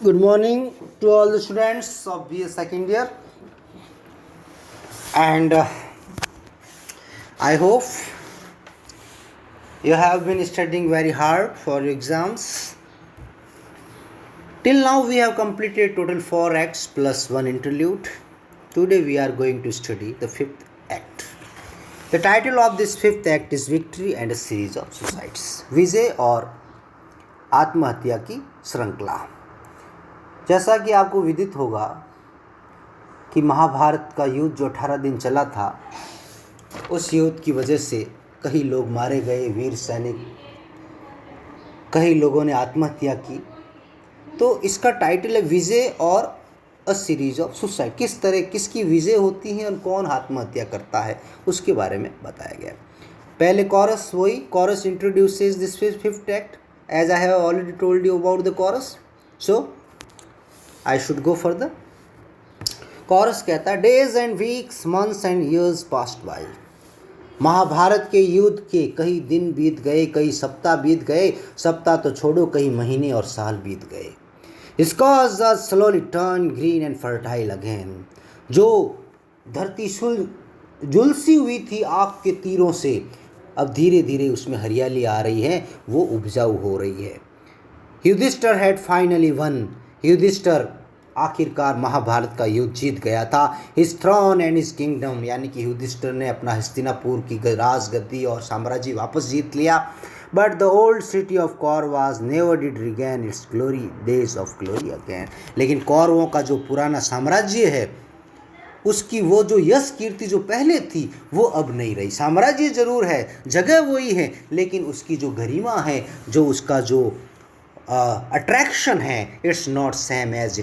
Good morning to all the students of BA second year, and I hope you have been studying very hard for your exams. Till now, we have completed total 4 acts plus 1 interlude. Today, we are going to study the 5th act. The title of this 5th act is Victory and a Series of Suicides. विजय और आत्महत्या की श्रृंखला। जैसा कि आपको विदित होगा कि महाभारत का युद्ध जो 18 दिन चला था, उस युद्ध की वजह से कई लोग मारे गए, वीर सैनिक, कई लोगों ने आत्महत्या की। तो इसका टाइटल है विजय और अ सीरीज ऑफ सुसाइड। किस तरह किसकी विजय होती है और कौन आत्महत्या करता है, उसके बारे में बताया गया। पहले कॉरस, वही chorus introduces this fifth act as I have already told you about the chorus, so I should go further. Chorus कहता है days and weeks, months and years passed by. Mahabharat के युद्ध के कई दिन बीत गए, कई सप्ताह बीत गए, सप्ताह तो छोड़ो कई महीने और साल बीत गए। Scars are slowly turned green and fertile again। जो धरती झुलसी हुई थी आग के तीरों से, अब धीरे धीरे उसमें हरियाली आ रही है, वो उपजाऊ हो रही है। Yudhishthira had finally won. Yudhishthira आखिरकार महाभारत का युद्ध जीत गया था। His throne and his kingdom, यानी कि युधिष्ठिर ने अपना हस्तिनापुर की राजगद्दी और साम्राज्य वापस जीत लिया। But the old city of Kauravas never did regain it's glory days of glory again. लेकिन कौरवों का जो पुराना साम्राज्य है, उसकी वो जो यश कीर्ति जो पहले थी, वो अब नहीं रही। साम्राज्य जरूर है, जगह वही है, लेकिन उसकी जो गरिमा है, जो उसका जो अट्रैक्शन है, it's not same as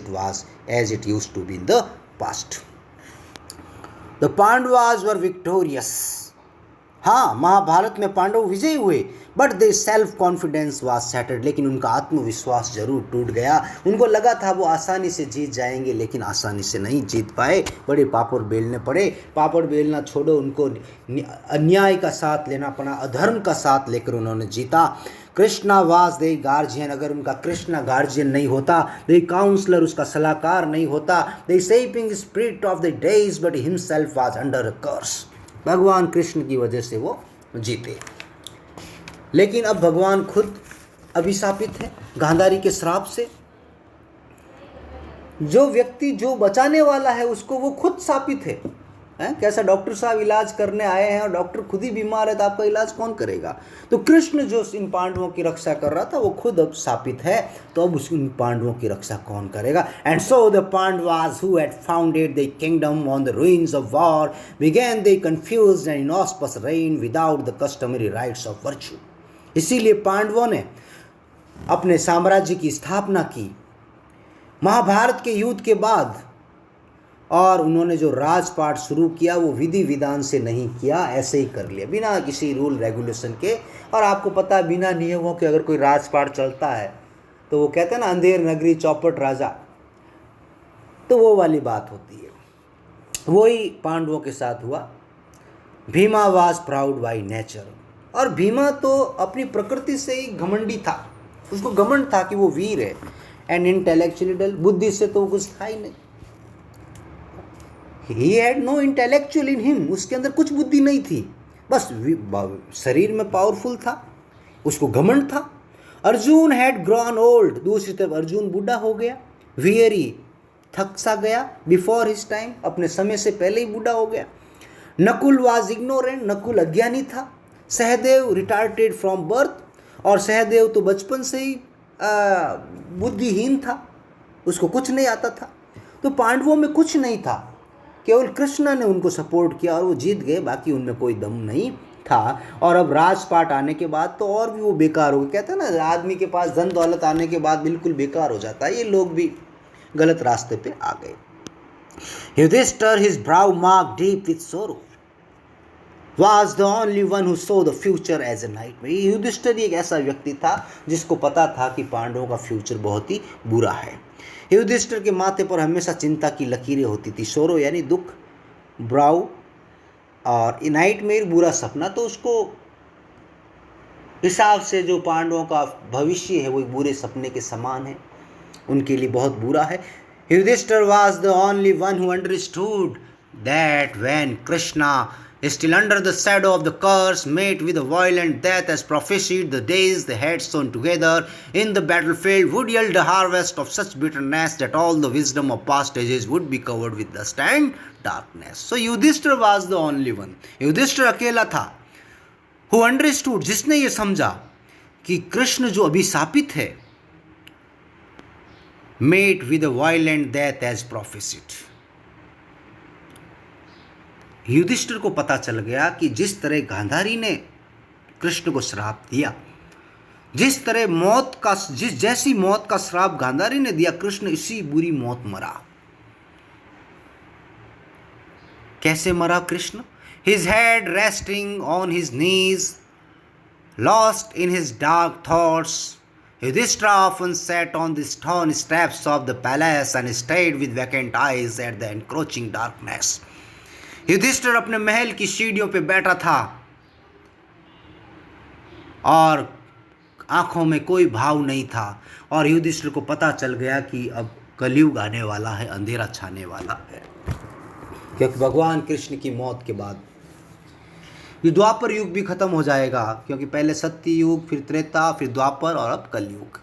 it used to be in the past. The Pandavas were victorious. हाँ, महाभारत में पांडव विजयी हुए, but they self confidence was shattered. लेकिन उनका आत्मविश्वास जरूर टूट गया। उनको लगा था वो आसानी से जीत जाएंगे, लेकिन आसानी से नहीं जीत पाए। बड़े पापड़ बेलने पड़े। पापड़ बेलना छोड़ो, उनको अन्याय का साथ लेना पड़ा, अधर्म का साथ लेकर उन्होंने जीता। Krishna was they guardian. अगर उनका कृष्णा गार्जियन नहीं होता, दे काउंसलर उसका सलाहकार नहीं होता, the shaping spirit of the days, but himself was under a curse. भगवान कृष्ण की वजह से वो जीते, लेकिन अब भगवान खुद अभिशापित है गांधारी के श्राप से। जो व्यक्ति जो बचाने वाला है, उसको वो खुद शापित है। कैसा डॉक्टर साहब इलाज करने आए हैं और डॉक्टर खुद ही बीमार है, तो आपका इलाज कौन करेगा? तो कृष्ण जो इन पांडवों की रक्षा कर रहा था, वो खुद अब शापित है, तो अब उन पांडवों की रक्षा कौन करेगा? And so the Pandavas who had founded the kingdom on the ruins of war began the confused and inauspicious reign without the customary rites of virtue। इसीलिए पांडवों ने अपने साम्राज्य की स्थापना की महाभारत के युद्ध के बाद, और उन्होंने जो राजपाट शुरू किया वो विधि विधान से नहीं किया, ऐसे ही कर लिया बिना किसी रूल रेगुलेशन के। और आपको पता है, बिना नियमों के अगर कोई राजपाट चलता है तो वो कहते हैं ना, अंधेर नगरी चौपट राजा, तो वो वाली बात होती है। वही पांडवों के साथ हुआ। Bhima was proud by nature. और भीमा तो अपनी प्रकृति से ही घमंडी था, उसको घमंड था कि वो वीर है। एंड इंटेलेक्चुअली डल, बुद्धि से तो कुछ था ही नहीं। He had no intellectual in him, उसके अंदर कुछ बुद्धि नहीं थी, बस शरीर में पावरफुल था, उसको घमंड था। अर्जुन हैड ग्रॉन ओल्ड, दूसरी तरफ अर्जुन बूढ़ा हो गया। वियरी, थक सा गया, बिफोर हिज टाइम, अपने समय से पहले ही बूढ़ा हो गया। नकुल वाज इग्नोरेंट, नकुल अज्ञानी था। सहदेव रिटार्टेड फ्रॉम बर्थ, और सहदेव तो बचपन से ही बुद्धिहीन था, उसको कुछ नहीं आता था। तो पांडवों में कुछ नहीं था, केवल कृष्ण ने उनको सपोर्ट किया और वो जीत गए, बाकी उनमें कोई दम नहीं था। और अब राजपाट आने के बाद तो और भी वो बेकार हो गए। कहते हैं ना, आदमी के पास धन दौलत आने के बाद बिल्कुल बेकार हो जाता है। ये लोग भी गलत रास्ते पे आ गए। Yudhishthira, his brow mark deep with sorrow, was the only one who saw the future as a nightmare। Yudhishthira एक ऐसा व्यक्ति था जिसको पता था कि पांडवों का फ्यूचर बहुत ही बुरा है। युधिष्ठिर के माथे पर हमेशा चिंता की लकीरें होती थी। सोरो यानी दुख, ब्राउ, और नाइटमेयर बुरा सपना। तो उसको हिसाब से जो पांडवों का भविष्य है वो एक बुरे सपने के समान है। उनके लिए बहुत बुरा है. Yudhishthir was the only one who understood that when Krishna, still under the shadow of the curse, met with a violent death as prophesied, the days they had sown together in the battlefield would yield a harvest of such bitterness that all the wisdom of past ages would be covered with dust and darkness. So Yudhishthir was the only one. Yudhishthir अकेला था who understood, जिसने ये समझा कि कृष्ण जो अभिशापित है, met with a violent death as prophesied. Yudhishthir को पता चल गया कि जिस तरह गांधारी ने कृष्ण को श्राप दिया, जिस तरह जैसी मौत का श्राप गांधारी ने दिया, कृष्ण इसी बुरी मौत मरा. कैसे मरा Krishna? His head resting on his knees, lost in his dark thoughts, Yudhishthira often sat on the stone steps of the palace and stared with vacant eyes at the encroaching darkness. Yudhishthir अपने महल की सीढ़ियों पे बैठा था और आंखों में कोई भाव नहीं था, और युधिष्ठिर को पता चल गया कि अब कलयुग आने वाला है, अंधेरा छाने वाला है, क्योंकि भगवान कृष्ण की मौत के बाद ये द्वापर युग भी खत्म हो जाएगा, क्योंकि पहले सत्य युग, फिर त्रेता, फिर द्वापर और अब कलयुग.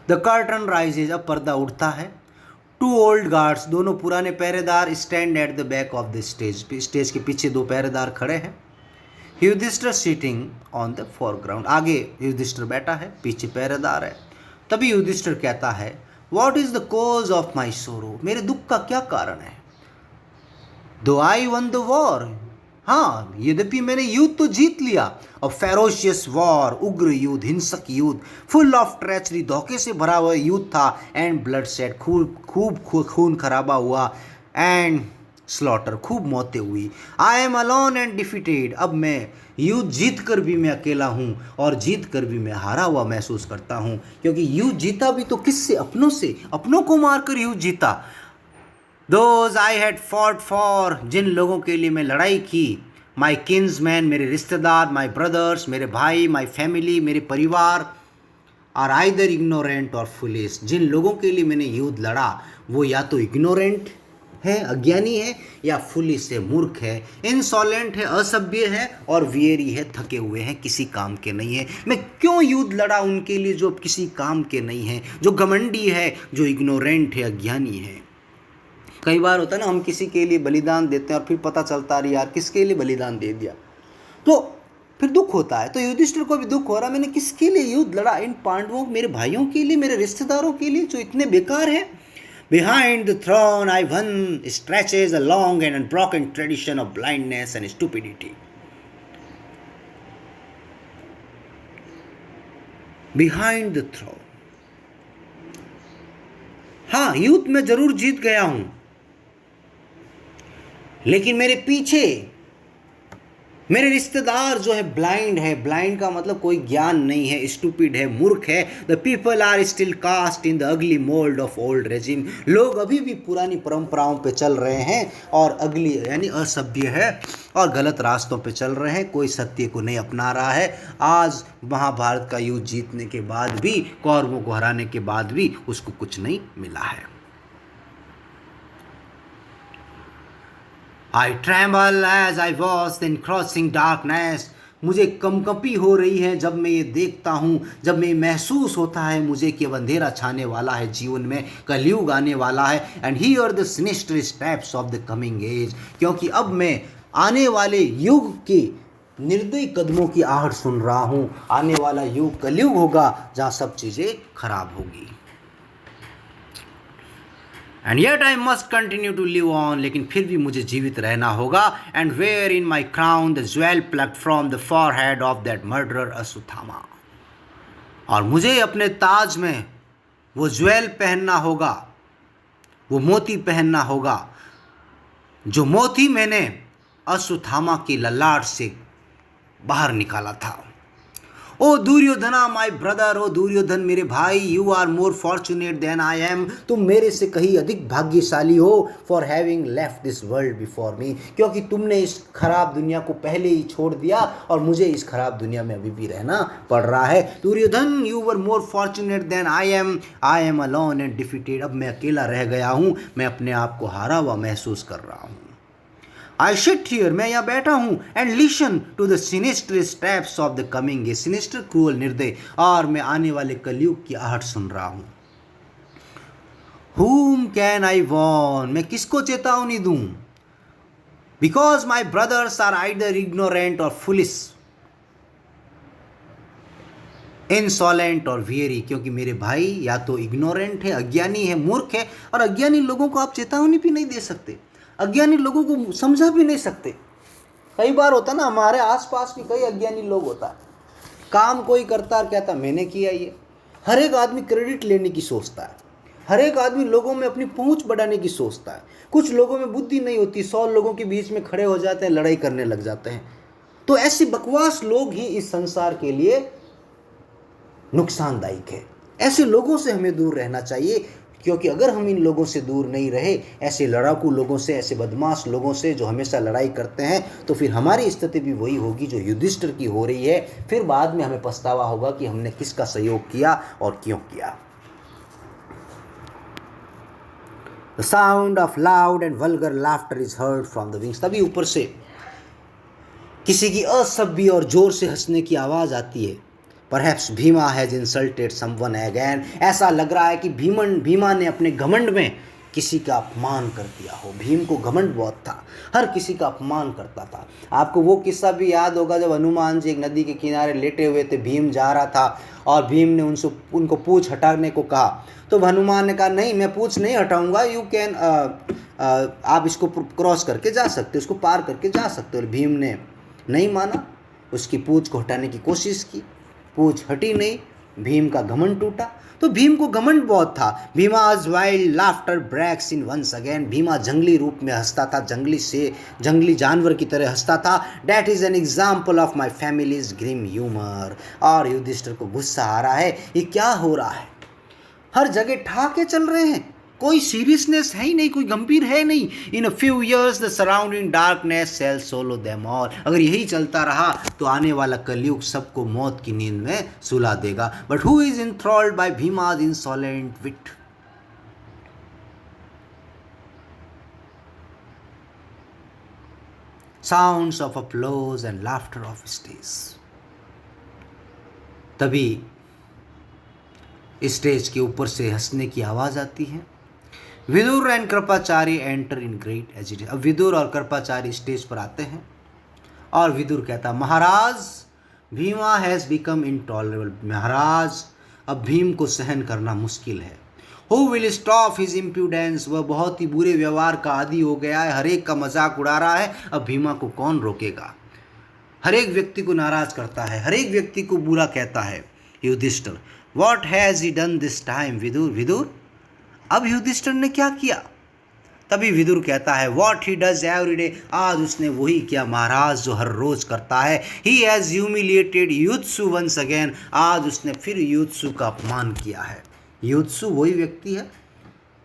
द कर्टन राइजेज, अब पर्दा उठता है. टू ओल्ड गार्ड्स, दोनों पुराने पहरेदार, stand at the back of the stage, stage के पीछे दो पहरेदार खड़े हैं. Yudhishthira sitting on the foreground, आगे युधिष्ठिर बैठा है, पीछे पहरेदार है. तभी युधिष्ठिर कहता है, what is the cause of my सोरो, मेरे दुख का क्या कारण है? दो आई वन द वॉर, हाँ यद्यपि मैंने युद्ध तो जीत लिया. और फेरोशियस वॉर, उग्र युद्ध, हिंसक युद्ध, फुल ऑफ ट्रेचरी, धोखे से भरा हुआ युद्ध था. एंड ब्लड सेट, खूब खून खराबा हुआ. एंड स्लॉटर, खूब मौतें हुई. आई एम अलोन एंड डिफीटेड, अब मैं युद्ध जीत कर भी मैं अकेला हूँ और जीत कर भी मैं हारा हुआ महसूस करता हूँ, क्योंकि युद्ध जीता भी तो किससे? अपनों से, अपनों को मारकर युद्ध जीता. Those I had fought for, जिन लोगों के लिए मैं लड़ाई की, my kinsmen, मेरे रिश्तेदार, my brothers, मेरे भाई, my family, मेरे परिवार, are either ignorant or foolish, जिन लोगों के लिए मैंने युद्ध लड़ा वो या तो ignorant है, अज्ञानी है, या foolish है, मूर्ख है, insolent है, असभ्य है, और weary है, थके हुए हैं, किसी काम के नहीं है. मैं क्यों युद्ध लड़ा उनके लिए जो किसी काम के नहीं है, जो घमंडी है, जो ignorant है, अज्ञानी है. कई बार होता है ना, हम किसी के लिए बलिदान देते हैं और फिर पता चलता है यार किसके लिए बलिदान दे दिया, तो फिर दुख होता है. तो युधिष्ठिर को भी दुख हो रहा, मैंने किसके लिए युद्ध लड़ा? इन पांडवों, मेरे भाइयों के लिए, मेरे रिश्तेदारों के लिए जो इतने बेकार हैं. Behind the throne I won stretches a long and unbroken tradition of blindness and stupidity. Behind the throne, हाँ युद्ध में जरूर जीत गया हूं, लेकिन मेरे पीछे मेरे रिश्तेदार जो है ब्लाइंड है. ब्लाइंड का मतलब कोई ज्ञान नहीं है, स्टूपिड है, मूर्ख है. The people are still cast in the ugly mould of old regime, लोग अभी भी पुरानी परंपराओं पे चल रहे हैं और अगली यानी असभ्य है और गलत रास्तों पे चल रहे हैं, कोई सत्य को नहीं अपना रहा है. आज महाभारत का युद्ध जीतने के बाद भी, कौरवों को हराने के बाद भी उसको कुछ नहीं मिला है. I tremble as I was in crossing darkness. मुझे कंपी हो रही है जब मैं ये देखता हूँ, जब मैं महसूस होता है मुझे कि अब अंधेरा छाने वाला है जीवन में, कलयुग आने वाला है. And here the sinister steps of the coming age, क्योंकि अब मैं आने वाले युग के निर्दयी कदमों की आहट सुन रहा हूँ. आने वाला युग कलयुग होगा जहाँ सब चीज़ें खराब होगी. And yet I must continue to live on, लेकिन फिर भी मुझे जीवित रहना होगा. And where in my crown the jewel plucked from the forehead of that murderer Ashwatthama, और मुझे अपने ताज में वो ज्वेल पहनना होगा, वो मोती पहनना होगा, जो मोती मैंने अश्वत्थामा की ललाट से बाहर निकाला था. O Duryodhana my brother, O Duryodhan मेरे भाई, you are more fortunate than I am, तुम मेरे से कहीं अधिक भाग्यशाली हो, for having left this world before me, क्योंकि तुमने इस खराब दुनिया को पहले ही छोड़ दिया और मुझे इस खराब दुनिया में अभी भी रहना पड़ रहा है। Duryodhan you were more fortunate than I am alone and defeated, अब मैं अकेला रह गया हूँ, मैं अपने आप को हारा हुआ महसूस कर रहा हूँ। आई सिट हियर, मैं यहाँ बैठा हूँ, and listen to the sinister steps of the coming, ये सिनिस्टर क्रूअल निर्दय, और मैं आने वाले कलयुग की आहट सुन रहा हूँ। Whom कैन आई वॉर्न, मैं किसको चेतावनी दूँ? Because my brothers are either ignorant or foolish, insolent or weary, क्योंकि मेरे भाई या तो इग्नोरेंट है, अज्ञानी है, मूर्ख है, और अज्ञानी लोगों को आप चेतावनी भी नहीं दे सकते, अज्ञानी लोगों को समझा भी नहीं सकते। कई बार होता ना, हमारे आसपास भी कई अज्ञानी लोग होता है, काम कोई करता और कहता मैंने किया ये। हर एक आदमी क्रेडिट लेने की सोचता है, हर एक आदमी लोगों में अपनी पहुंच बढ़ाने की सोचता है। कुछ लोगों में बुद्धि नहीं होती, 100 लोगों के बीच में खड़े हो जाते हैं, लड़ाई करने लग जाते हैं। तो ऐसे बकवास लोग ही इस संसार के लिए नुकसानदायक है। ऐसे लोगों से हमें दूर रहना चाहिए, क्योंकि अगर हम इन लोगों से दूर नहीं रहे, ऐसे लड़ाकू लोगों से, ऐसे बदमाश लोगों से जो हमेशा लड़ाई करते हैं, तो फिर हमारी स्थिति भी वही होगी जो युधिष्ठिर की हो रही है। फिर बाद में हमें पछतावा होगा कि हमने किसका सहयोग किया और क्यों किया। The sound of loud and vulgar laughter is heard from the wings, तभी ऊपर से किसी की असभ्य और जोर से हंसने की आवाज़ आती है। Perhaps Bhima has insulted someone again, ऐसा लग रहा है कि भीमा ने अपने घमंड में किसी का अपमान कर दिया हो। भीम को घमंड बहुत था, हर किसी का अपमान करता था। आपको वो किस्सा भी याद होगा जब हनुमान जी एक नदी के किनारे लेटे हुए थे, भीम जा रहा था और भीम ने उनको पूंछ हटाने को कहा, तो हनुमान ने कहा नहीं मैं पूंछ नहीं हटाऊंगा, यू कैन आप इसको क्रॉस करके जा सकते हो, उसको पार करके जा सकते हो। और भीम ने नहीं माना, उसकी पूंछ को हटाने की कोशिश की, पूंछ हटी नहीं, भीम का घमंड टूटा। तो भीम को घमंड बहुत था। भीमाज वाइल्ड लाफ्टर ब्रेक्स इन वंस अगेन, भीमा जंगली रूप में हंसता था, जंगली जानवर की तरह हंसता था। That is an example of my family's grim humour. और युधिष्ठिर को गुस्सा आ रहा है, ये क्या हो रहा है, हर जगह ठाके चल रहे हैं, कोई सीरियसनेस है ही नहीं, कोई गंभीर है नहीं। In a few years the surrounding darkness shall swallow them all, अगर यही चलता रहा तो आने वाला कलयुग सबको मौत की नींद में सुला देगा। But who is enthralled by Bhima's insolent wit? Sounds of applause and laughter of stage. तभी स्टेज के ऊपर से हंसने की आवाज आती है। Vidur and Kripacharya enter in great agitation, अब विदुर और कृपाचार्य स्टेज पर आते हैं और विदुर कहता महाराज भीमा हैज बिकम इनटॉलरेबल, महाराज अब भीम को सहन करना मुश्किल है। Who will stop his impudence, वह बहुत ही बुरे व्यवहार का आदी हो गया है, हर एक का मजाक उड़ा रहा है, अब भीमा को कौन रोकेगा। हर एक व्यक्ति को नाराज करता है, हर एक व्यक्ति को बुरा कहता है। Yudhishthira, what has he done this time? Vidur अब युधिष्ठिर ने क्या किया? तभी विदुर कहता है what he does every day, आज उसने वही किया महाराज जो हर रोज करता है। He has humiliated Yuyutsu once again, आज उसने फिर युत्सु का अपमान किया है। युत्सु वही व्यक्ति है,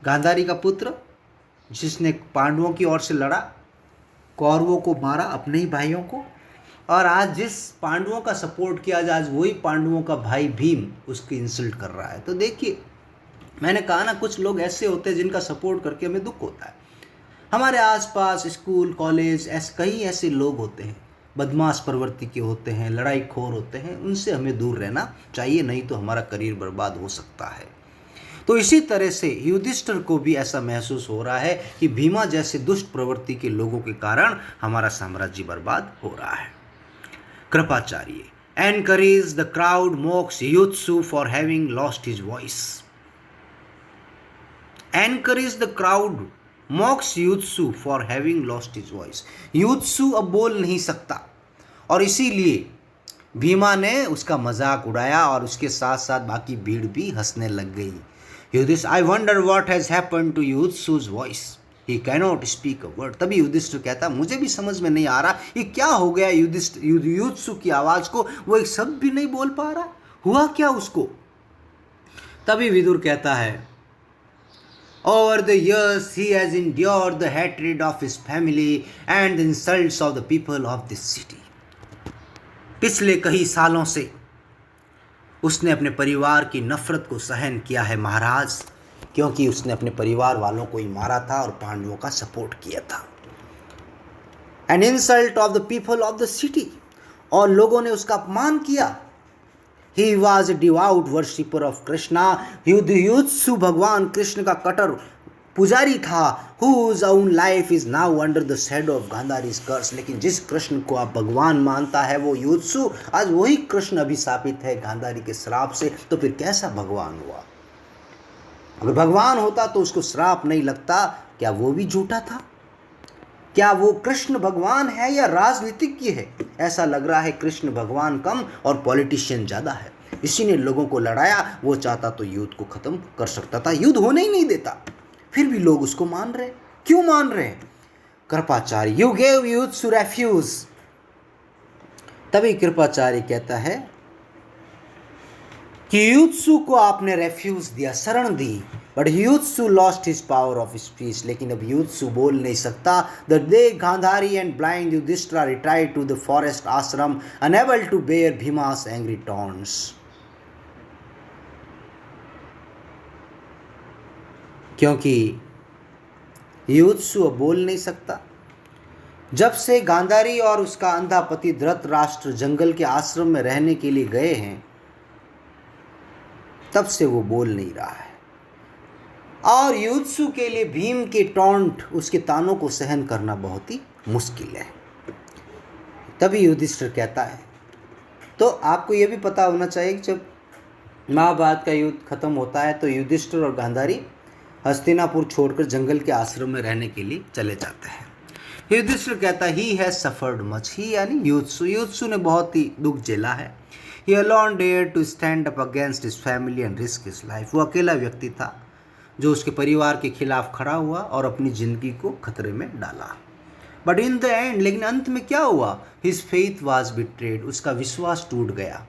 गांधारी का पुत्र, जिसने पांडवों की ओर से लड़ा, कौरवों को मारा, अपने ही भाइयों को, और आज जिस पांडवों का सपोर्ट किया, आज वही पांडवों का भाई भीम उसकी इंसल्ट कर रहा है। तो देखिए, मैंने कहा ना, कुछ लोग ऐसे होते हैं जिनका सपोर्ट करके हमें दुख होता है। हमारे आसपास स्कूल कॉलेज कई ऐसे लोग होते हैं, बदमाश प्रवृत्ति के होते हैं, लड़ाई खोर होते हैं, उनसे हमें दूर रहना चाहिए, नहीं तो हमारा करियर बर्बाद हो सकता है। तो इसी तरह से युधिष्ठिर को भी ऐसा महसूस हो रहा है कि भीमा जैसे दुष्ट प्रवृत्ति के लोगों के कारण हमारा साम्राज्य बर्बाद हो रहा है। Kripacharya encourage the crowd mocks Yuyutsu for having lost his voice. Encourage the crowd mocks Yuyutsu for having lost his voice. Yuyutsu अब बोल नहीं सकता और इसीलिए भीमा ने उसका मजाक उड़ाया और उसके साथ साथ बाकी भीड़ भी हंसने लग गई। Yudhishthira, I wonder what has happened to युत्सु's voice. He cannot speak a word. तभी युधिष्ठिर कहता मुझे भी समझ में नहीं आ रहा ये क्या हो गया युधिष्ठिर की आवाज को, वो एक शब्द भी नहीं बोल पा रहा, हुआ क्या उसको। तभी विदुर कहता है over the years he has endured the hatred of his family and the insults of the people of this city। पिछले कई सालों से उसने अपने परिवार की नफरत को सहन किया है महाराज, क्योंकि उसने अपने परिवार वालों को ही मारा था और पांडवों का सपोर्ट किया था। An insult of the people of the city, और लोगों ने उसका अपमान किया। He was a devout worshipper of Krishna, Yudhishthira भगवान कृष्ण का कट्टर पुजारी था। whose own life is now under the shadow of गांधारी's curse। लेकिन जिस कृष्ण को आप भगवान मानता है वो युधिष्ठिर, आज वही कृष्ण अभिशापित है गांधारी के श्राप से, तो फिर कैसा भगवान हुआ। अगर भगवान होता तो उसको श्राप नहीं लगता। क्या वो भी झूठा था? क्या वो कृष्ण भगवान है या राजनीतिज्ञ है? ऐसा लग रहा है कृष्ण भगवान कम और पॉलिटिशियन ज़्यादा है, इसी ने लोगों को लड़ाया। वो चाहता तो युद्ध को ख़त्म कर सकता था, युद्ध होने ही नहीं देता, फिर भी लोग उसको मान रहे। क्यों मान रहे हैं? Kripacharya you gave Yudhishthira to refuge. तभी कृपाचार्य कहता है कि युधिष्ठिर को आपने रेफ्यूज दिया, शरण दी, but Yudhishthira lost his power of speech. लेकिन अब युधिष्ठिर बोल नहीं सकता। The day Gandhari and blind Yudhishthira retired to the forest ashram unable to bear Bhima's angry taunts. क्योंकि युधिष्ठिर बोल नहीं सकता। जब से गांधारी और उसका अंधा पति धृतराष्ट्र जंगल के आश्रम में रहने के लिए गए हैं, तब से वो बोल नहीं रहा है। और युधिष्ठिर के लिए भीम के टॉन्ट, उसके तानों को सहन करना बहुत ही मुश्किल है। तभी युधिष्ठिर कहता है, तो आपको ये भी पता होना चाहिए कि जब महाभारत का युद्ध खत्म होता है तो युधिष्ठिर और गांधारी हस्तिनापुर छोड़कर जंगल के आश्रम में रहने के लिए चले जाते हैं। युधिष्ठिर कहता है ही हैज सफर्ड मच, ही यानी युधिष्ठिर ने बहुत ही दुख झेला है। He alone dared to stand up against his family and risk his life। वो अकेला व्यक्ति था जो उसके परिवार के खिलाफ खड़ा हुआ और अपनी जिंदगी को खतरे में डाला। बट इन द एंड, लेकिन अंत में क्या हुआ? हिज फेथ वाज बिट्रेड, उसका विश्वास टूट गया।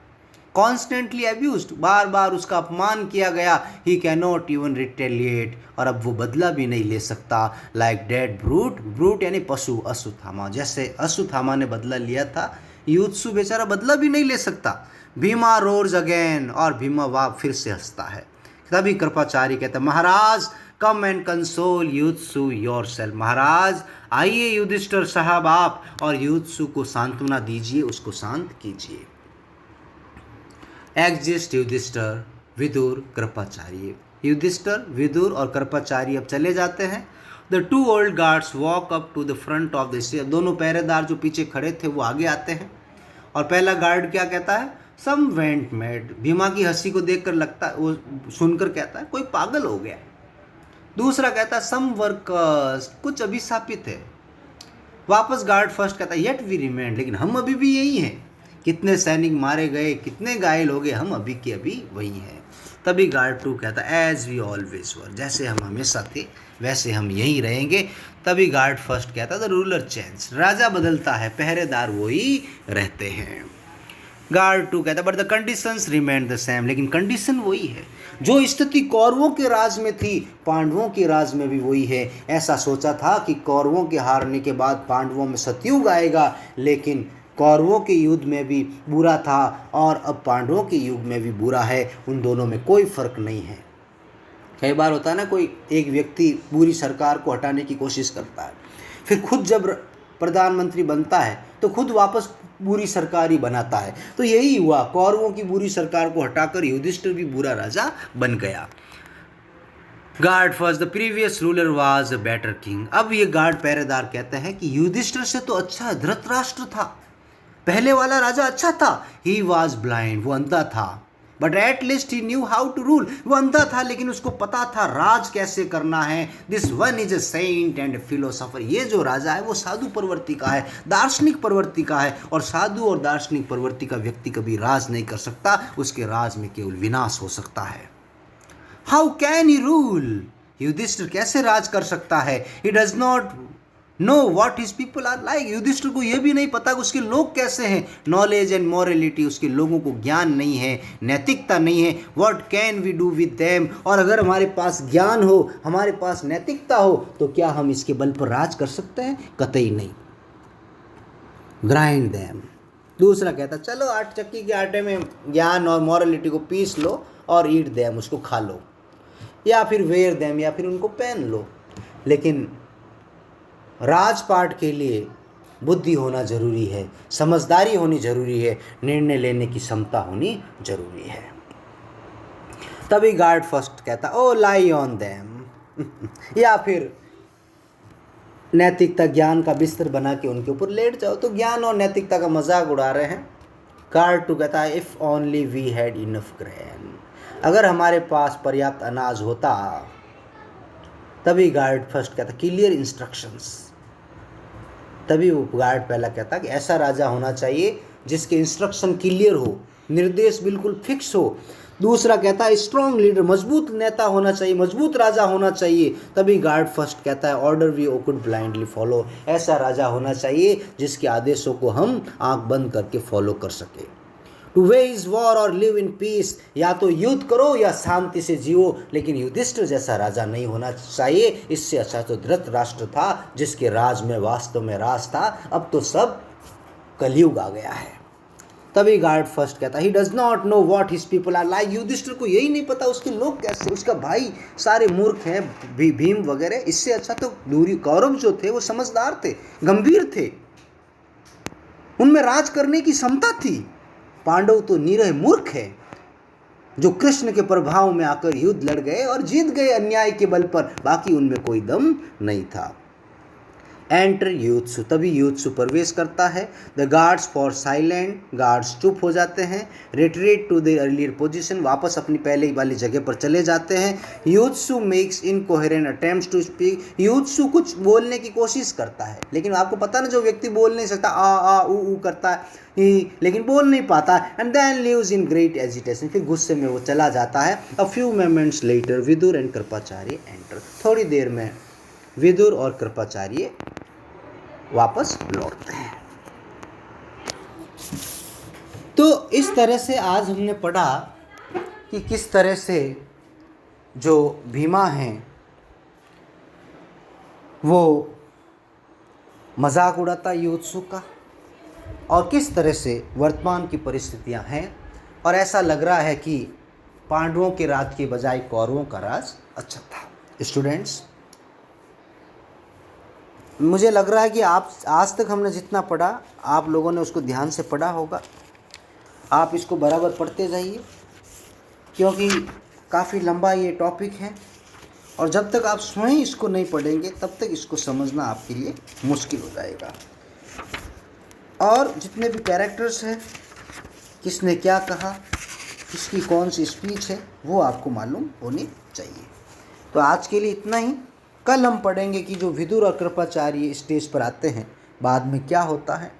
कॉन्स्टेंटली अब्यूज्ड, बार बार उसका अपमान किया गया। He can not even retaliate, और अब वो बदला भी नहीं ले सकता। लाइक डेड ब्रूट, ब्रूट यानी पशु, अश्वत्थामा, जैसे अश्वत्थामा ने बदला लिया था, युधिष्ठिर बेचारा बदला भी नहीं ले सकता। भीमा रोर्स अगेन, और भीमा वाप फिर से हंसता है। तभी कृपाचार्य कहता है महाराज come and console Yudhishthira yourself. महाराज आइए युधिष्ठिर साहब आप, और युधिष्ठिर को सांत्वना दीजिए, उसको शांत कीजिए। एग्जिस्ट युधिष्ठिर विदुर कृपाचार्य। युधिष्ठिर, विदुर और कृपाचार्य अब चले जाते हैं। The two old guards walk up to the front of the stage. दोनों पहरेदार जो पीछे खड़े थे वो आगे आते हैं, और पहला गार्ड क्या कहता है? सम वेंट मैड। भीमा की हंसी को देखकर लगता है, वो सुनकर कहता है कोई पागल हो गया। दूसरा कहता है सम वर्कर्स, कुछ अभिशापित है। वापस गार्ड फर्स्ट कहता है येट वी रिमेन, लेकिन हम अभी भी यही हैं। कितने सैनिक मारे गए, कितने घायल हो गए, हम अभी के अभी वही हैं। तभी गार्ड टू कहता है एज वी ऑलवेज वर, जैसे हम हमेशा थे वैसे हम यहीं रहेंगे। तभी गार्ड फर्स्ट कहता है द रूलर चेंज, राजा बदलता है, पहरेदार वही रहते हैं। गार्ड टू कहता है but the conditions remain the same, लेकिन कंडीशन वही है। जो स्थिति कौरवों के राज में थी पांडवों के राज में भी वही है। ऐसा सोचा था कि कौरवों के हारने के बाद पांडवों में सतयुग आएगा, लेकिन कौरवों के युद्ध में भी बुरा था और अब पांडवों के युग में भी बुरा है। उन दोनों में कोई फर्क नहीं है। कई बार होता है ना, कोई एक व्यक्ति पूरी सरकार को हटाने की कोशिश करता है, फिर खुद जब प्रधानमंत्री बनता है तो खुद वापस बुरी सरकार ही बनाता है। तो यही हुआ, कौरवों की बुरी सरकार को हटाकर युधिष्ठिर भी बुरा राजा बन गया। Guard first the previous ruler was a better king. अब ये गार्ड पहरेदार कहते हैं कि युधिष्ठिर से तो अच्छा धृतराष्ट्र था, पहले वाला राजा अच्छा था। ही वॉज ब्लाइंड, वो अंधा था, but at least he knew how to rule. वो अंधा था लेकिन उसको पता था राज कैसे करना है। This one is a saint and philosopher. ये जो राजा है वो साधु प्रवृत्ति का है, दार्शनिक प्रवृत्ति का है, और साधु और दार्शनिक प्रवृत्ति का व्यक्ति कभी राज नहीं कर सकता, उसके राज में केवल विनाश हो सकता है। How can he rule? Yudhishthira कैसे राज कर सकता है? He does not know what his people are like. Yudhishthira को यह भी नहीं पता कि उसके लोग कैसे हैं। नॉलेज एंड मॉरलिटी, उसके लोगों को ज्ञान नहीं है, नैतिकता नहीं है। What can we do with them, और अगर हमारे पास ज्ञान हो, हमारे पास नैतिकता हो, तो क्या हम इसके बल पर राज कर सकते हैं? कतई नहीं। Grind them. दूसरा कहता चलो आट चक्की के आटे में ज्ञान और मॉरलिटी को पीस लो और ईट देम, उसको खा लो, या फिर वेयर देम, या फिर उनको पहन लो। लेकिन राजपाट के लिए बुद्धि होना जरूरी है, समझदारी होनी जरूरी है, निर्णय लेने की क्षमता होनी जरूरी है। तभी गार्ड फर्स्ट कहता ओ लाई ऑन देम या फिर नैतिकता ज्ञान का बिस्तर बना के उनके ऊपर लेट जाओ। तो ज्ञान और नैतिकता का मजाक उड़ा रहे हैं। गार्ड टू कहता है if only we had enough grain, अगर हमारे पास पर्याप्त अनाज होता। तभी गार्ड फर्स्ट कहता क्लियर इंस्ट्रक्शंस। तभी वो गार्ड पहला कहता कि ऐसा राजा होना चाहिए जिसके इंस्ट्रक्शन क्लियर हो, निर्देश बिल्कुल फिक्स हो। दूसरा कहता है स्ट्रॉन्ग लीडर, मजबूत नेता होना चाहिए, मजबूत राजा होना चाहिए। तभी गार्ड फर्स्ट कहता है order we could blindly follow, ऐसा राजा होना चाहिए जिसके आदेशों को हम आंख बंद करके फॉलो कर सके। टू वेज वॉर और लिव इन पीस, या तो युद्ध करो या शांति से जियो, लेकिन युधिष्ठिर जैसा राजा नहीं होना चाहिए। इससे अच्छा तो धृतराष्ट्र था जिसके राज में वास्तव में राज था। अब तो सब कलयुग आ गया है। तभी गार्ड फर्स्ट कहता he does not know what his people are like, Yudhishthira को यही नहीं पता उसके लोग कैसे, उसका भाई सारे मूर्ख हैं, भीम वगैरह। इससे अच्छा तो दूरी कौरव जो थे वो समझदार थे, गंभीर थे, उनमें राज करने की क्षमता थी। पांडव तो निरह मूर्ख है जो कृष्ण के प्रभाव में आकर युद्ध लड़ गए और जीत गए अन्याय के बल पर, बाकी उनमें कोई दम नहीं था। एंटर युत्सु, तभी युत्सु प्रवेश करता है। The guards for silent, guards चुप हो जाते हैं। Retreat to the earlier position, वापस अपनी पहले वाली जगह पर चले जाते हैं। Yuyutsu makes incoherent attempts to speak, Yuyutsu कुछ बोलने की कोशिश करता है, लेकिन आपको पता ना जो व्यक्ति बोल नहीं सकता, आ ऊ करता है लेकिन बोल नहीं पाता। And then leaves in great agitation, फिर गुस्से में वो चला जाता है। A few moments later Vidur and Kripacharya enter, थोड़ी देर में विदुर और कृपाचार्य वापस लौटते हैं। तो इस तरह से आज हमने पढ़ा कि किस तरह से जो भीमा हैं वो मजाक उड़ाता युत्सु का, और किस तरह से वर्तमान की परिस्थितियां हैं, और ऐसा लग रहा है कि पांडवों के राज के बजाय कौरवों का राज अच्छा था। स्टूडेंट्स, मुझे लग रहा है कि आप आज तक हमने जितना पढ़ा आप लोगों ने उसको ध्यान से पढ़ा होगा। आप इसको बराबर पढ़ते जाइए क्योंकि काफ़ी लंबा ये टॉपिक है, और जब तक आप स्वयं इसको नहीं पढ़ेंगे तब तक इसको समझना आपके लिए मुश्किल हो जाएगा। और जितने भी कैरेक्टर्स हैं, किसने क्या कहा, किसकी कौन सी स्पीच है, वो आपको मालूम होनी चाहिए। तो आज के लिए इतना ही। कल हम पढ़ेंगे कि जो विदुर और कृपाचार्य स्टेज पर आते हैं बाद में क्या होता है,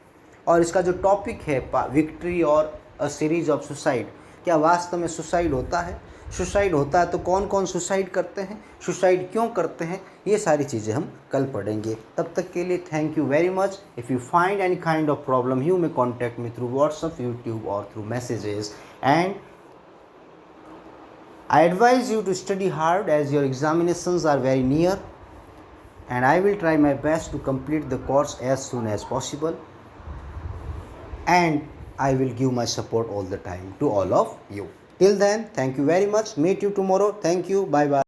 और इसका जो टॉपिक है विक्ट्री और अ सीरीज ऑफ सुसाइड, क्या वास्तव में सुसाइड होता है, सुसाइड होता है तो कौन कौन सुसाइड करते हैं, सुसाइड क्यों करते हैं, ये सारी चीज़ें हम कल पढ़ेंगे। तब तक के लिए thank you very much. If you find any kind of problem you may contact me through WhatsApp, YouTube और through messages, and I advise you to study hard as your examinations are very near, and I will try my best to complete the course as soon as possible, and I will give my support all the time to all of you. Till then, thank you very much. Meet you tomorrow. Thank you. Bye bye.